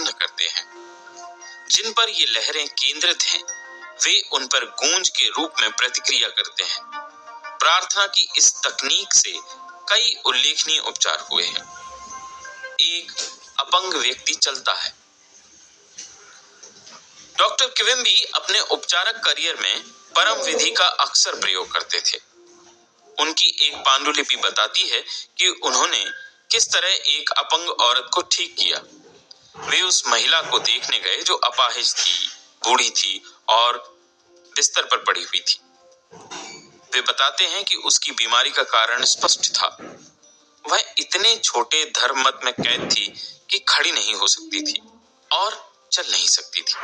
उत्पन्न करते हैं। जिन पर ये लहरें केंद्रित हैं, वे उन पर गूंज के रूप में प्रतिक्रिया करते हैं। प्रार्थना की इस तकनीक से कई उल्लेखनीय उपचार हुए हैं। एक अपंग व्यक्ति चलता है। डॉक्टर किविम्बी अपने उपचारक करियर में परम विधि का अक्सर प्रयोग करते थे। उनकी एक पांडुलिपि बताती है कि उन्होंने किस तरह एक अपंग औरत को ठीक किया। वे उस महिला को देखने गए जो अपाहिज थी, बूढ़ी थी और बिस्तर पर पड़ी हुई थी। वे बताते हैं कि उसकी बीमारी का कारण स्पष्ट था। वह इतने छोटे धर्म मत में कैद थी कि खड़ी नहीं हो सकती थी और चल नहीं सकती थी।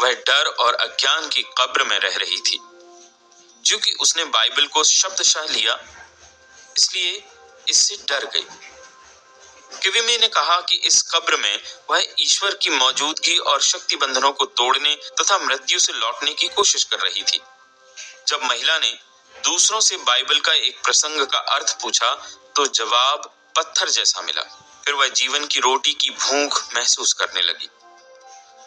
वह डर और अज्ञान की कब्र में रह रही थी। क्योंकि उसने बाइबल को शब्दशः लिया, इसलिए इससे डर गई। किविम्बी ने कहा कि इस कब्र में वह ईश्वर की मौजूदगी और शक्ति बंधनों को तोड़ने तथा मृत्यु से लौटने की कोशिश कर रही थी। जब महिला ने दूसरों से बाइबल का एक प्रसंग का अर्थ पूछा तो जवाब पत्थर जैसा मिला। फिर वह जीवन की रोटी की भूख महसूस करने लगी।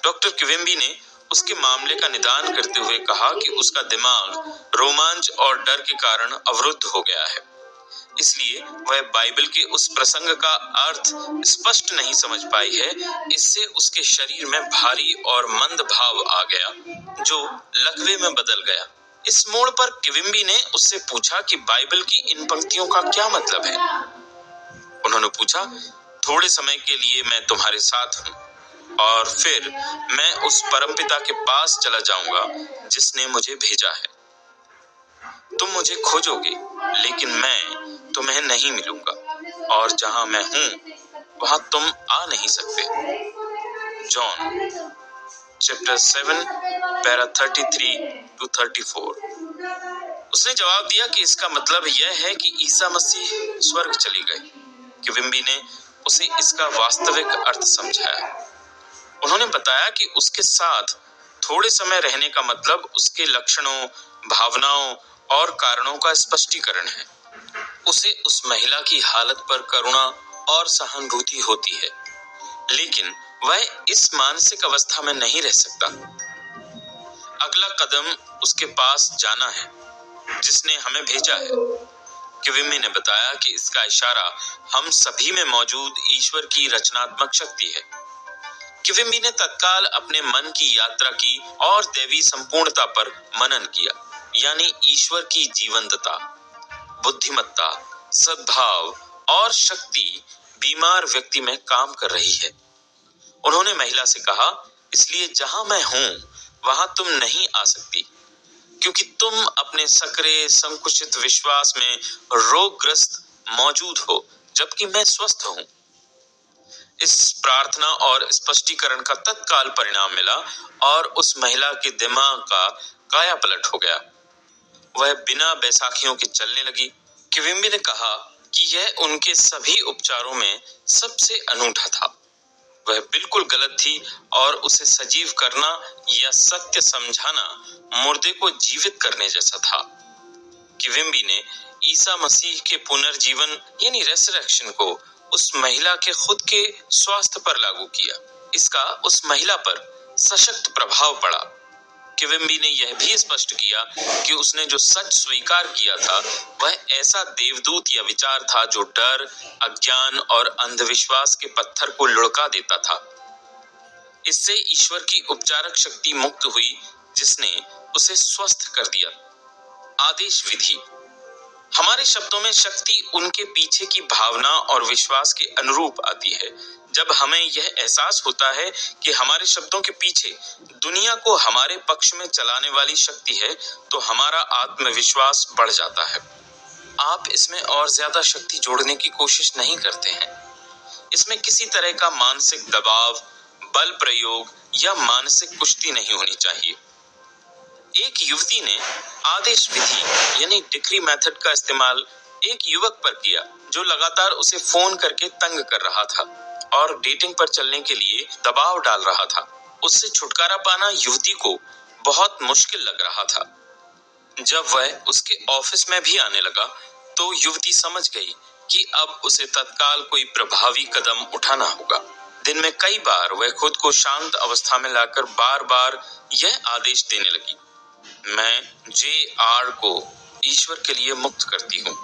डॉक्टर किविम्बी ने उसके मामले का निदान करते हुए कहा कि उसका दिमाग रोमांच और डर के कारण अवरुद्ध हो गया है, इसलिए वह बाइबल के उस प्रसंग का अर्थ स्पष्ट नहीं समझ पाई है। इससे उसके शरीर में भारी और मंद भाव आ गया जो लकवे में बदल गया। इस मोड़ पर किविम्बी ने उससे पूछा कि बाइबल की इन पंक्तियों का क्या मतलब है। उन्होंने पूछा, थोड़े समय के लिए मैं तुम्हारे साथ हूँ और फिर मैं उस परमपिता के पास चला जाऊंगा जिसने मुझे भेजा है। तुम मुझे खोजोगे लेकिन मैं तुम्हें नहीं मिलूंगा और जहां मैं हूं वहां तुम आ नहीं सकते। John chapter 7 para 33 to 34। उसने जवाब दिया कि इसका मतलब यह है कि ईसा मसीह स्वर्ग चली गई। किविम्बी ने उसे इसका वास्तविक अर्थ समझाया। उन्होंने बताया कि उसके साथ थोड़े समय रहने का मतलब उसके लक्षणों, भावनाओं और कारणों का स्पष्टीकरण है। उसे उस महिला की हालत पर करुणा और सहानुभूति होती है, लेकिन वह इस मानसिक अवस्था में नहीं रह सकता। अगला कदम उसके पास जाना है जिसने हमें भेजा है। किविम्बी ने बताया कि इसका इशारा हम सभी में मौजूद ईश्वर की रचनात्मक शक्ति है। किविम्बी ने तत्काल अपने मन की यात्रा की और दैवी संपूर्णता पर मनन किया, यानी ईश्वर की जीवंतता, बुद्धिमत्ता, सद्भाव और शक्ति बीमार व्यक्ति में काम कर रही है। उन्होंने महिला से कहा, इसलिए जहां मैं हूं वहां तुम नहीं आ सकती, क्योंकि तुम अपने सकरे संकुचित विश्वास में रोगग्रस्त मौजूद हो, जबकि मैं स्वस्थ हूं। इस प्रार्थना और स्पष्टीकरण का तत्काल परिणाम मिला और उस महिला के दिमाग का कायापलट हो गया। वह बिना बैसाखियों के चलने लगी। किविम्बी ने कहा कि यह उनके सभी उपचारों में सबसे अनूठा था। वह बिल्कुल गलत थी और उसे सजीव करना या सत्य समझाना मुर्दे को जीवित करने जैसा था। किविम्बी ने ईसा मसीह के पुनर्जीवन यानी रेसरेक्शन को उस महिला के खुद के स्वास्थ्य पर लागू किया। इसका उस महिला पर सशक्त प्रभाव पड़ा। किविम्बी ने यह भी स्पष्ट किया कि उसने जो सच स्वीकार किया था वह ऐसा देवदूत या विचार था जो डर, अज्ञान और अंधविश्वास के पत्थर को लुढ़का देता था। इससे ईश्वर की उपचारक शक्ति मुक्त हुई जिसने उसे स्वस्थ कर दिया। आदेश विधि। हमारे शब्दों में शक्ति उनके पीछे की भावना और विश्वास के अनुरूप आती है। जब हमें यह एहसास होता है कि हमारे शब्दों के पीछे दुनिया को हमारे पक्ष में चलाने वाली शक्ति है, तो हमारा आत्मविश्वास बढ़ जाता है। आप इसमें और ज्यादा शक्ति जोड़ने की कोशिश नहीं करते हैं। इसमें किसी तरह का मानसिक दबाव, बल प्रयोग या मानसिक कुश्ती नहीं होनी चाहिए। एक युवती ने आदेश विधि यानी डिक्री मेथड का इस्तेमाल एक युवक पर किया जो लगातार उसे फोन करके तंग कर रहा था और डेटिंग पर चलने के लिए दबाव डाल रहा था। उससे छुटकारा पाना युवती को बहुत मुश्किल लग रहा था। जब वह उसके ऑफिस में भी आने लगा तो युवती समझ गई कि अब उसे तत्काल कोई प्रभावी कदम उठाना होगा। दिन में कई बार वह खुद को शांत अवस्था में लाकर बार बार यह आदेश देने लगी, मैं JR को ईश्वर के लिए मुक्त करती हूँ।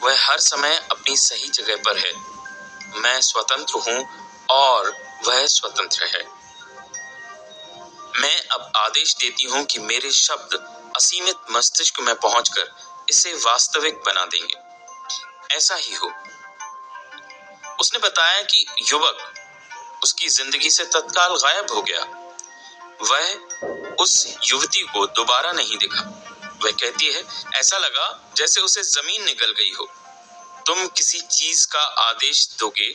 वह हर समय अपनी सही जगह पर है। मैं स्वतंत्र हूँ और वह स्वतंत्र है। मैं अब आदेश देती हूँ कि मेरे शब्द असीमित मस्तिष्क में पहुंचकर इसे वास्तविक बना देंगे। ऐसा ही हो। उसने बताया कि युवक उसकी जिंदगी से तत्काल गायब हो गया। वह उस युवती को दोबारा नहीं दिखा। वह कहती है, ऐसा लगा जैसे उसे जमीन निगल गई हो। तुम किसी चीज का आदेश दोगे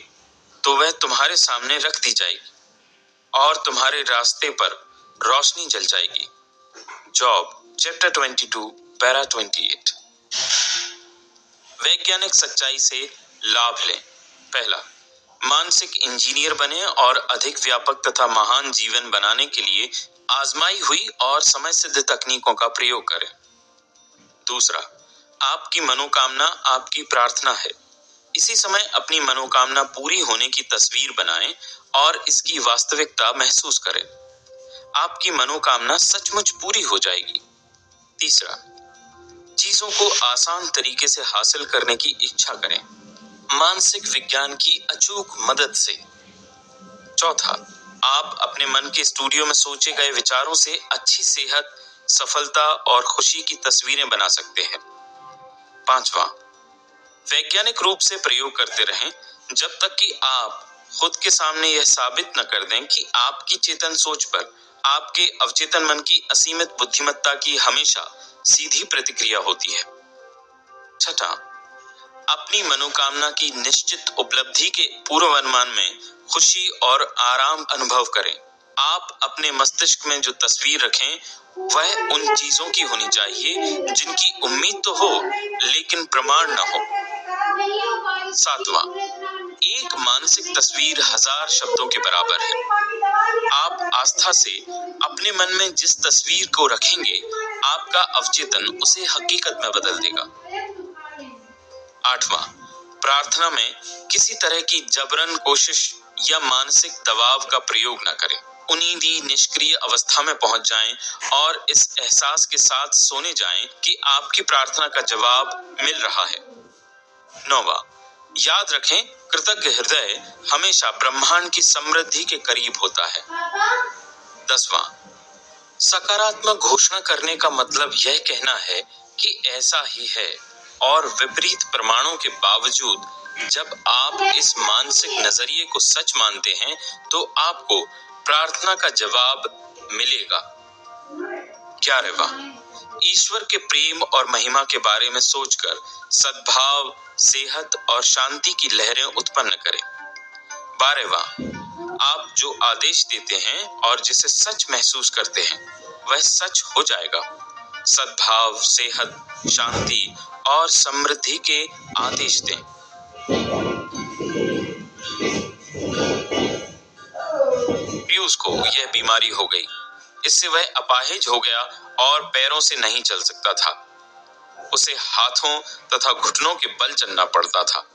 तो वह तुम्हारे सामने रख दी जाएगी और तुम्हारे रास्ते पर रोशनी जल जाएगी। Job chapter 22 para 28। वैज्ञानिक सच्चाई से लाभ लें। पहला, मानसिक इंजीनियर बने और अधिक व्यापक तथा महान जीवन बनाने के लिए आजमाई हुई और समय सिद्ध तकनीकों का प्रयोग करें। दूसरा, आपकी मनोकामना आपकी प्रार्थना है। इसी समय अपनी मनोकामना पूरी होने की तस्वीर बनाएं और इसकी वास्तविकता महसूस करें। आपकी मनोकामना सचमुच पूरी हो जाएगी। तीसरा, चीजों को आसान तरीके से हासिल करने की इच्छा करें, मानसिक विज्ञान की अचूक मदद से। चौथा, आप अपने मन के स्टूडियो में सोचे गए विचारों से अच्छी सेहत, सफलता और खुशी की तस्वीरें बना सकते हैं। पांचवा, वैज्ञानिक रूप से प्रयोग करते रहें जब तक कि आप खुद के सामने यह साबित न कर दें कि आपकी चेतन सोच पर आपके अवचेतन मन की असीमित बुद्धिमत्ता की हमेशा सीधी प्रतिक्रिया होती है। छठा, अपनी मनोकामना की निश्चित उपलब्धि के पूर्वानुमान में खुशी और आराम अनुभव करें। आप अपने मस्तिष्क में जो तस्वीर रखें वह उन चीजों की होनी चाहिए जिनकी उम्मीद तो हो लेकिन प्रमाण न हो। सातवां, एक मानसिक तस्वीर 1000 शब्दों के बराबर है। आप आस्था से अपने मन में जिस तस्वीर को रखेंगे, आपका अवचेतन उसे हकीकत में बदल देगा। आठवां, प्रार्थना में किसी तरह की जबरन कोशिश या मानसिक दबाव का प्रयोग न करें। उन्नीदी निष्क्रिय अवस्था में पहुंच जाएं और इस एहसास के साथ सोने जाएं कि आपकी प्रार्थना का जवाब मिल रहा है। नौवां, याद रखें, कृतज्ञ हृदय हमेशा ब्रह्मांड की समृद्धि के करीब होता है। 10वां, सकारात्मक घोषणा करने का मतलब यह कहना है कि ऐसा ही है और विपरीत प्रमाणों के बावजूद जब आप इस मानसिक नजरिए को सच मानते हैं तो आपको प्रार्थना का जवाब मिलेगा। 11वां, ईश्वर के प्रेम और महिमा के बारे में सोचकर सद्भाव, सेहत और शांति की लहरें उत्पन्न करें। 12वां, आप जो आदेश देते हैं और जिसे सच महसूस करते हैं वह सच हो जाएगा। सद्भाव, सेहत, शांति और समृद्धि के आदेश दें। पियूष को यह बीमारी हो गई। इससे वह अपाहिज हो गया और पैरों से नहीं चल सकता था। उसे हाथों तथा घुटनों के बल चलना पड़ता था।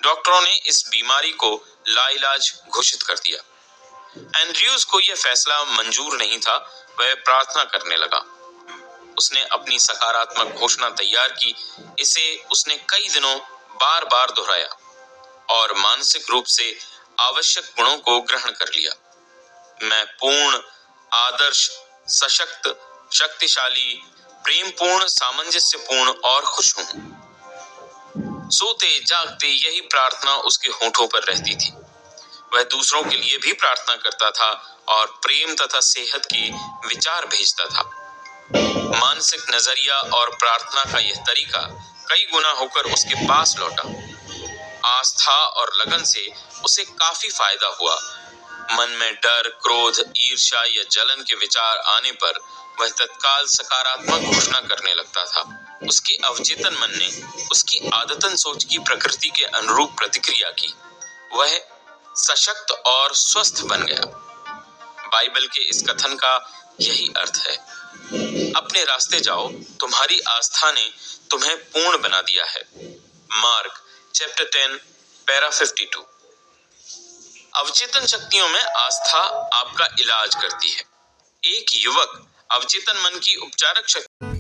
डॉक्टरों ने इस बीमारी को लाइलाज घोषित कर दिया। एंड्रयूज को यह फैसला मंजूर नहीं था। वह प्रार्थना करने लगा। उसने अपनी सकारात्मक घोषणा तैयार की। इसे उसने कई दिनों बार बार दोहराया और मानसिक रूप से आवश्यक गुणों को ग्रहण कर लिया। मैं पूर्ण, आदर्श, सशक्त, शक्तिशाली, प्रेमपूर्ण, सामंजस्यपूर्ण और खुश हूं। सोते जागते यही प्रार्थना उसके होठों पर रहती थी। वह दूसरों के लिए भी प्रार्थना करता था और प्रेम तथा सेहत के विचार भेजता था। मानसिक नजरिया और प्रार्थना का यह तरीका कई गुना होकर उसके पास लौटा। आस्था और लगन से उसे काफी फायदा हुआ। मन में डर, क्रोध, ईर्ष्या या जलन के विचार आने पर वह तत्काल सकारात्मक घोषणा करने लगता था। उसके अवचेतन मन ने उसकी आदतन सोच की प्रकृति के अनुरूप प्रतिक्रिया की। वह सशक्त और स्वस्थ बन गया। बाइबल के इस कथन का यही अर्थ है। अपने रास्ते जाओ, तुम्हारी आस्था ने तुम्हें पूर्ण बना दिया है। Mark chapter 10 para 52। अवचेतन शक्तियों में आस्था आपका इलाज करती है। एक युवक अवचेतन मन की उपचारक शक्ति